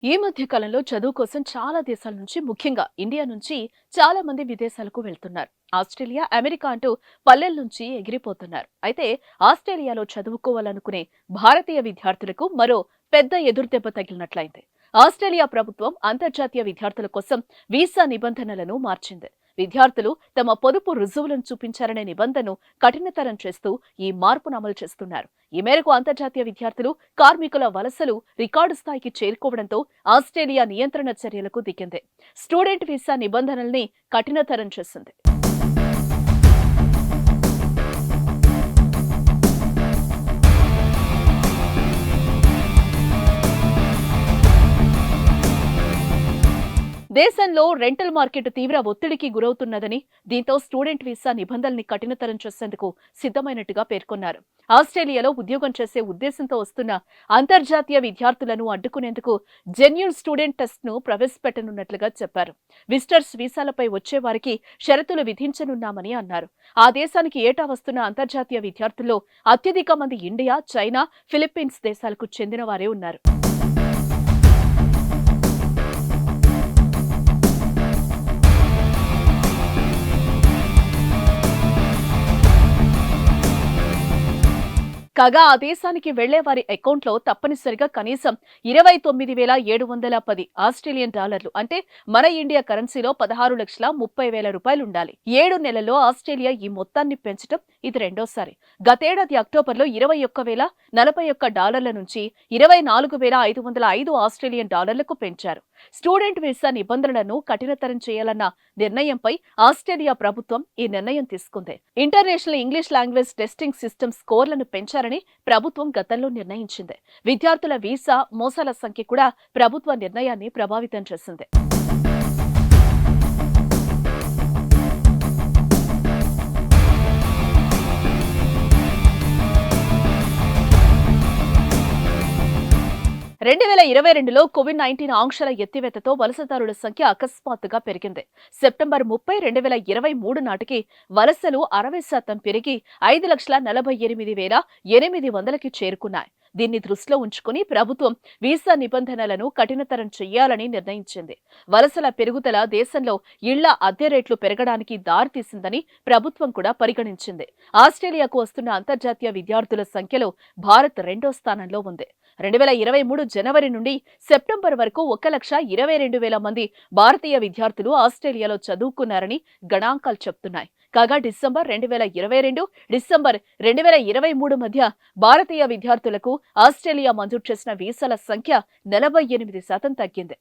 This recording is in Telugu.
ఈ మధ్య కాలంలో చదువు కోసం చాలా దేశాల నుంచి ముఖ్యంగా ఇండియా నుంచి చాలా మంది విదేశాలకు వెళ్తున్నారు. ఆస్ట్రేలియా, అమెరికా అంటూ పల్లెల నుంచి ఎగిరిపోతున్నారు. అయితే ఆస్ట్రేలియాలో చదువుకోవాలనుకునే భారతీయ విద్యార్థులకు మరో పెద్ద ఎదురుదెబ్బ తగిలినట్లయింది. ఆస్ట్రేలియా ప్రభుత్వం అంతర్జాతీయ విద్యార్థుల కోసం వీసా నిబంధనలను మార్చింది. విద్యార్థులు తమ పొదుపు రుజువులను చూపించారనే నిబంధనను కఠినతరం చేస్తూ ఈ మార్పును అమలు చేస్తున్నారు. ఈ మేరకు అంతర్జాతీయ విద్యార్థులు, కార్మికుల వలసలు రికార్డు స్థాయికి చేరుకోవడంతో ఆస్ట్రేలియా నియంత్రణ చర్యలకు దిగింది. స్టూడెంట్ వీసా నిబంధనల్ని కఠినతరం చేసింది. దేశంలో రెంటల్ మార్కెట్ తీవ్ర ఒత్తిడికి గురవుతున్నదని, దీంతో స్టూడెంట్ వీసా నిబంధనల్ని కఠినతరం చేసేందుకు సిద్ధమైనట్టుగా పేర్కొన్నారు. ఆస్ట్రేలియాలో ఉద్యోగం చేసే ఉద్దేశంతో వస్తున్న అంతర్జాతీయ విద్యార్థులను అడ్డుకునేందుకు జెన్యూన్ స్టూడెంట్ టెస్ట్ ను ప్రవేశపెట్టనున్నట్లుగా చెప్పారు. విజిటర్స్ వీసాలపై వచ్చే వారికి షరతులు విధించనున్నామని అన్నారు. ఆ దేశానికి ఏటా వస్తున్న అంతర్జాతీయ విద్యార్థుల్లో అత్యధిక మంది ఇండియా, చైనా, ఫిలిప్పీన్స్ దేశాలకు చెందిన వారే ఉన్నారు. 'కాగా ఆ దేశానికి వెళ్లే వారి అకౌంట్లో తప్పనిసరిగా కనీసం 29,710 ఆస్ట్రేలియన్ డాలర్లు అంటే మన ఇండియా కరెన్సీలో 16,30,000 రూపాయలుండాలి. 7 నెలల్లో ఆస్ట్రేలియా ఈ మొత్తాన్ని పెంచడం ఇది రెండోసారి. గతేడాది అక్టోబర్లో 21,041 డాలర్ల నుంచి 24,505 ఆస్ట్రేలియన్ డాలర్లకు పెంచారు. స్టూడెంట్ వీసా నిబంధనలను కఠినతరం చేయాలన్న నిర్ణయంపై ఆస్ట్రేలియా ప్రభుత్వం ఈ నిర్ణయం తీసుకుంది. International English language testing system స్కోర్లను పెంచారని ప్రభుత్వం గతంలో నిర్ణయించింది. విద్యార్థుల వీసా మోసాల సంఖ్య కూడా ప్రభుత్వ నిర్ణయాన్ని ప్రభావితం చేసింది. రెండు 2022లో కోవిడ్-19 ఆంక్షల ఎత్తివేతతో వలసదారుల సంఖ్య అకస్మాత్తుగా పెరిగింది. సెప్టెంబర్ 30, 2023 నాటికి వలసలు 60% పెరిగి 5,48,800కి చేరుకున్నాయి. దీన్ని దృష్టిలో ఉంచుకుని ప్రభుత్వం వీసా నిబంధనలను కఠినతరం చేయాలని నిర్ణయించింది. వలసల పెరుగుదల దేశంలో ఇళ్ల అద్దె రేట్లు పెరగడానికి దారితీసిందని ప్రభుత్వం కూడా పరిగణించింది. ఆస్ట్రేలియాకు వస్తున్న అంతర్జాతీయ విద్యార్థుల సంఖ్యలో భారత్ రెండో స్థానంలో ఉంది. 2023 జనవరి నుండి సెప్టెంబర్ వరకు 1,22,000 మంది భారతీయ విద్యార్థులు ఆస్ట్రేలియాలో చదువుకున్నారని గణాంకాలు చెప్తున్నాయి. కాగా డిసెంబర్ 2022, డిసెంబర్ 2023 మధ్య భారతీయ విద్యార్థులకు ఆస్ట్రేలియా మంజూరు చేసిన వీసాల సంఖ్య 48% తగ్గింది.